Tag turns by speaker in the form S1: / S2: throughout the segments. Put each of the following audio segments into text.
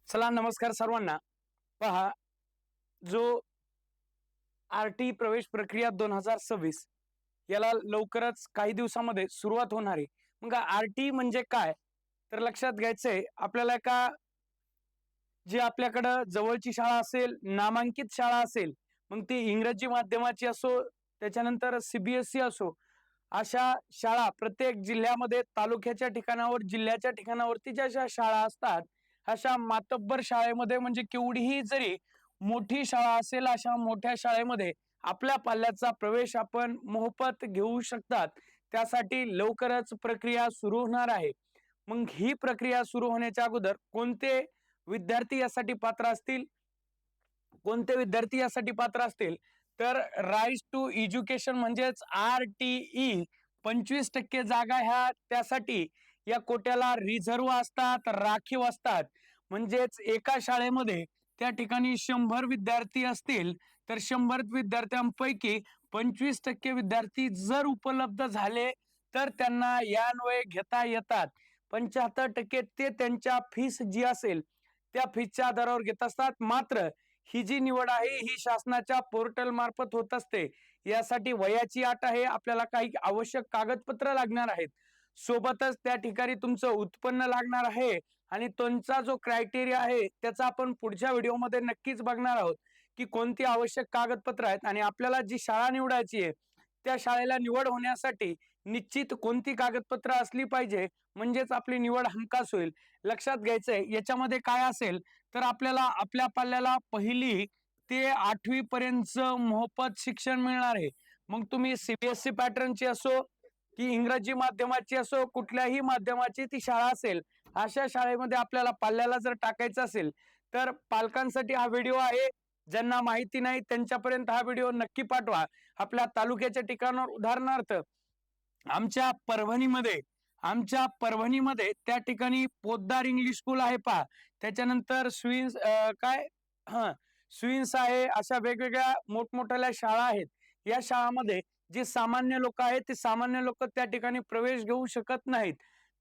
S1: चला नमस्कार सर्वांना. पहा, जो आरटी प्रवेश प्रक्रिया 2026 याला लवकरच काही दिवसामध्ये सुरुवात होणार आहे. मग आरटी म्हणजे काय? तर लक्षात घ्यायचंय आपल्याला का जी आपल्याकडं जवळची शाळा असेल, नामांकित शाळा असेल, मग ती इंग्रजी माध्यमाची असो, त्याच्यानंतर सीबीएसई असो, अशा शाळा प्रत्येक जिल्ह्यामध्ये तालुक्याच्या ठिकाणावर, जिल्ह्याच्या ठिकाणावरती ज्या शाळा असतात, अशा मातब्बर शाळेमध्ये म्हणजे केवढीही जरी मोठी शाळा असेल, अशा मोठ्या शाळेमध्ये आपल्या पाल्याचा प्रवेश आपण मोफत घेऊ शकतात. त्यासाठी लवकरच प्रक्रिया सुरू होणार आहे. मग ही प्रक्रिया सुरू होण्याच्या अगोदर कोणते विद्यार्थी यासाठी पात्र असतील? कोणते विद्यार्थी यासाठी पात्र असतील? तर राईट टू एज्युकेशन म्हणजेच RTE 25% जागा ह्या त्यासाठी या कोट्याला रिझर्व्ह असतात, राखीव असतात. म्हणजेच एका शाळेमध्ये त्या ठिकाणी 100 विद्यार्थी असतील, तर 100 विद्यार्थ्यांपैकी 25% विद्यार्थी जर उपलब्ध झाले, तर त्यांना यान्वये घेता येतात. 75% ते त्यांच्या फीस जी असेल, त्या फीसच्या आधारावर घेत असतात. मात्र ही जी निवड आहे ही शासनाच्या पोर्टल मार्फत होत असते. यासाठी वयाची अट आहे, आपल्याला काही आवश्यक कागदपत्र लागणार आहेत. सोबतच त्या ठिकाणी तुमचं उत्पन्न लागणार आहे आणि तुमचा जो क्रायटेरिया आहे त्याचा आपण पुढच्या व्हिडिओमध्ये नक्कीच बघणार आहोत की कोणती आवश्यक कागदपत्र आहेत आणि आपल्याला जी शाळा निवडायची आहे त्या शाळेला निवड होण्यासाठी निश्चित कोणती कागदपत्र असली पाहिजे म्हणजेच आपली निवड हमखास होईल. लक्षात घ्यायचंय याच्यामध्ये काय असेल तर आपल्याला आपल्या पाल्याला 1ली ते 8वी पर्यंत मोफत शिक्षण मिळणार आहे. मग तुम्ही सीबीएसई पॅटर्नची असो की इंग्रजी माध्यमाची असो, कुठल्याही माध्यमाची ती शाळा असेल, अशा शाळेमध्ये आपल्याला पाल्याला जर टाकायचं असेल तर पालकांसाठी हा व्हिडिओ आहे. ज्यांना माहिती नाही त्यांच्यापर्यंत हा व्हिडिओ नक्की पाठवा. आपल्या तालुक्याच्या ठिकाणावर उदाहरणार्थ आमच्या परभणीमध्ये त्या ठिकाणी पोद्दार इंग्लिश स्कूल आहे पहा. त्याच्यानंतर स्विन्स आहे. अशा वेगवेगळ्या मोठमोठ्या शाळा आहेत. या शाळामध्ये जे सामान्य लोक आहेत ते सामान्य लोक त्या ठिकाणी प्रवेश घेऊ शकत नाहीत.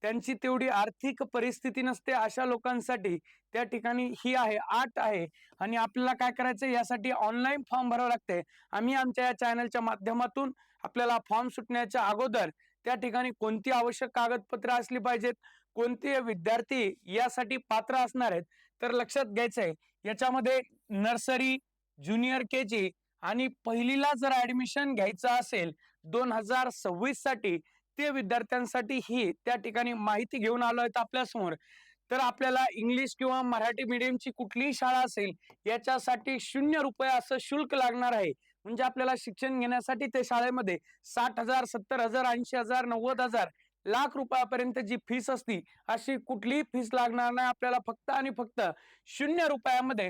S1: त्यांची तेवढी आर्थिक परिस्थिती नसते. अशा लोकांसाठी त्या ठिकाणी ही आहे, अट आहे. आणि आपल्याला काय करायचं यासाठी ऑनलाईन फॉर्म भरावं लागते. आम्ही आमच्या या चॅनलच्या माध्यमातून आपल्याला फॉर्म सुटण्याच्या अगोदर त्या ठिकाणी कोणती आवश्यक कागदपत्र असली पाहिजेत, कोणते विद्यार्थी यासाठी पात्र असणार आहेत, तर लक्षात घ्यायचंय याच्यामध्ये नर्सरी, ज्युनियर केजी आणि पहिलीला जर ऍडमिशन घ्यायचं असेल 2026 साठी, ते विद्यार्थ्यांसाठी ही त्या ठिकाणी माहिती घेऊन आलो आहेत आपल्या समोर. तर आपल्याला इंग्लिश किंवा मराठी मीडियमची कुठलीही शाळा असेल याच्यासाठी 0 रुपये असं शुल्क लागणार आहे. म्हणजे आपल्याला शिक्षण घेण्यासाठी ते शाळेमध्ये 60,000, 70,000, 80,000, 90,000, लाख रुपयापर्यंत जी फीस असती अशी कुठलीही फीस लागणार नाही. आपल्याला फक्त आणि फक्त 0 रुपयामध्ये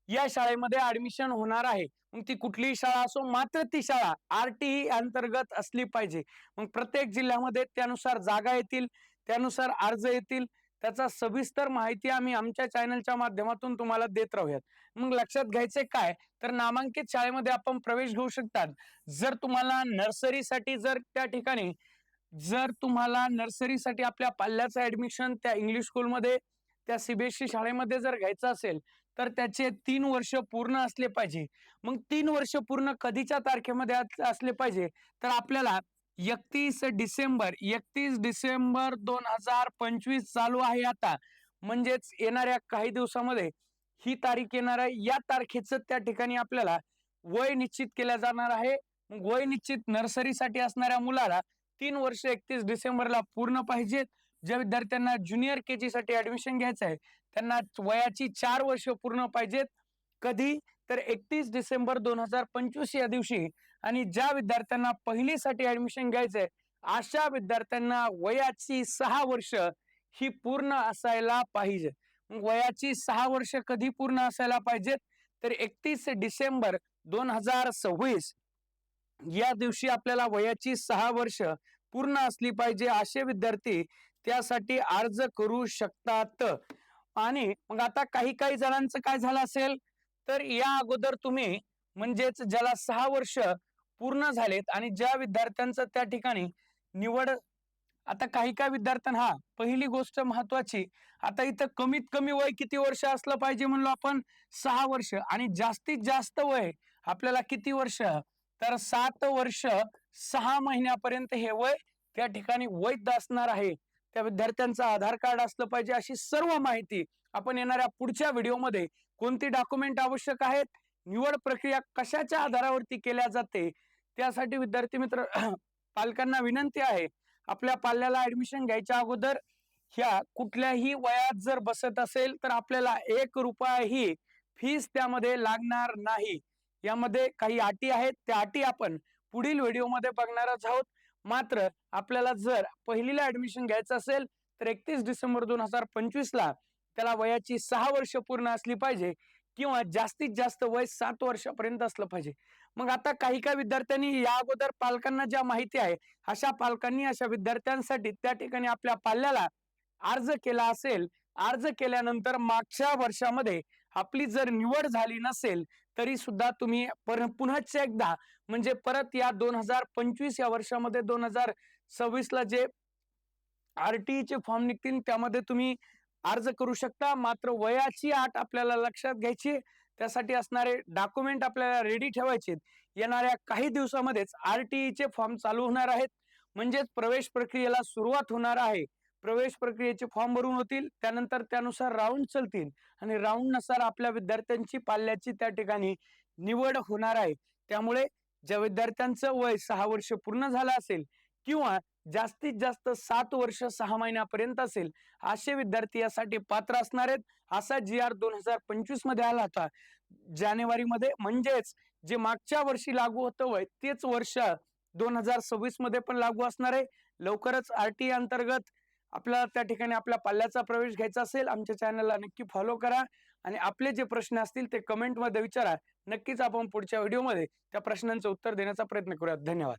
S1: या शाळेमध्ये ऍडमिशन होणार आहे. मग ती कुठलीही शाळा असो, मात्र ती शाळा RTE अंतर्गत असली पाहिजे. मग प्रत्येक जिल्ह्यामध्ये त्यानुसार जागा येतील, त्यानुसार अर्ज येतील. त्याचा सविस्तर माहिती आम्ही आमच्या चॅनलच्या माध्यमातून तुम्हाला देत राहूयात. मग लक्षात घ्यायचे काय तर नामांकित शाळेमध्ये आपण प्रवेश घेऊ शकतात. जर तुम्हाला नर्सरीसाठी आपल्या पाल्याचं ऍडमिशन त्या इंग्लिश स्कूलमध्ये, त्या सीबीएसई शाळेमध्ये जर घ्यायचं असेल तर त्याचे 3 वर्ष पूर्ण असले पाहिजे. मग 3 वर्ष पूर्ण कधीच्या तारखेमध्ये असले पाहिजे तर आपल्याला 31 डिसेंबर 2025 चालू आहे आता, म्हणजेच येणाऱ्या काही दिवसामध्ये ही तारीख येणार आहे. या तारखेचं त्या ठिकाणी आपल्याला वय निश्चित केलं जाणार आहे. वय निश्चित नर्सरीसाठी असणाऱ्या मुलाला 3 वर्ष 31 डिसेंबरला पूर्ण पाहिजेत. ज्या विद्यार्थ्यांना ज्युनियर केजी साठी ऍडमिशन घ्यायचं आहे त्यांना वयाची 4 वर्ष पूर्ण पाहिजेत. कधी तर 31 डिसेंबर 2025 या दिवशी. आणि ज्या विद्यार्थ्यांना पहिलीसाठी ऍडमिशन घ्यायचंय अशा विद्यार्थ्यांना वयाची 6 वर्ष ही पूर्ण असायला पाहिजे. वयाची 6 वर्ष कधी पूर्ण असायला पाहिजेत तर 31 डिसेंबर 2026 या दिवशी आपल्याला वयाची 6 वर्ष पूर्ण असली पाहिजे. असे विद्यार्थी त्यासाठी अर्ज करू शकतात. आणि मग आता काही काही जणांचं काय झालं असेल तर या अगोदर तुम्ही म्हणजेच ज्याला 6 वर्ष पूर्ण झालेत आणि ज्या विद्यार्थ्यांचं त्या ठिकाणी निवड आता काही विद्यार्थ्यांना पहिली गोष्ट महत्वाची, आता इथं कमीत कमी वय किती वर्ष असलं पाहिजे म्हणलो आपण, 6 वर्ष, आणि जास्तीत जास्त वय आपल्याला किती वर्ष, तर 7 वर्ष 6 महिन्यापर्यंत हे वय त्या ठिकाणी वैध असणार आहे. त्या विद्यार्थ्यांचं आधार कार्ड असलं पाहिजे. अशी सर्व माहिती आपण येणाऱ्या पुढच्या व्हिडिओमध्ये, कोणती डॉक्युमेंट आवश्यक आहेत, निवड प्रक्रिया कशाच्या आधारावरती केल्या जाते, त्यासाठी विद्यार्थी मित्र पालकांना विनंती आहे, आपल्या पाल्याला ऍडमिशन घ्यायच्या अगोदर ह्या कुठल्याही वयात जर बसत असेल तर आपल्याला 1 रुपयाही फीस त्यामध्ये लागणार नाही. यामध्ये काही अटी आहेत, त्या अटी आपण पुढील व्हिडिओमध्ये बघणारच आहोत. मात्र आपल्याला जर पहिलीला ऍडमिशन घ्यायचं असेल तर 31 डिसेंबर 2025 ला त्याला वयाची 6 वर्ष पूर्ण असली पाहिजे, किंवा जास्तीत जास्त वय 7 वर्षापर्यंत असलं पाहिजे. मग आता काही विद्यार्थ्यांनी या अगोदर पालकांना ज्या माहिती आहे, अशा पालकांनी अशा विद्यार्थ्यांसाठी त्या ठिकाणी आपल्या पाल्याला अर्ज केला असेल, अर्ज केल्यानंतर मागच्या वर्षामध्ये आपली जर निवड झाली नसेल तरी सुद्धा तुम्ही पुन्हा एकदा, म्हणजे परत या 2025 या वर्षामध्ये 2026 ला जे RTE चे फॉर्म निघतील त्यामध्ये तुम्ही अर्ज करू शकता. मात्र वयाची अट आपल्याला लक्षात घ्यायची, त्यासाठी असणारे डॉक्युमेंट आपल्याला रेडी ठेवायचे. येणाऱ्या काही दिवसामध्येच RTE चे फॉर्म चालू होणार आहेत, म्हणजेच प्रवेश प्रक्रियेला सुरुवात होणार आहे. प्रवेश प्रक्रियेचे फॉर्म भरून होतील, त्यानंतर त्यानुसार राऊंड चलतील आणि राऊंड नुसार आपल्या विद्यार्थ्यांची पाल्याची त्या ठिकाणी निवड होणार आहे. त्यामुळे ज्या विद्यार्थ्यांचं वय 6 वर्ष पूर्ण झालं असेल, किंवा जास्तीत जास्त 7 वर्ष 6 महिन्यापर्यंत असेल, असे विद्यार्थी यासाठी पात्र असणार आहेत. असा GR 2025 मध्ये आला होता जानेवारीमध्ये, म्हणजेच जे मागच्या वर्षी लागू होतं वय तेच वर्ष 2026 मध्ये पण लागू असणार आहे. लवकरच RTE अंतर्गत आपल्याला त्या ठिकाणी आपल्या पाल्याचा प्रवेश घ्यायचा असेल, आमच्या चॅनलला नक्की फॉलो करा आणि आपले जे प्रश्न असतील ते कमेंटमध्ये विचारा. नक्कीच आपण पुढच्या व्हिडिओमध्ये त्या प्रश्नांचं उत्तर देण्याचा प्रयत्न करूयात. धन्यवाद.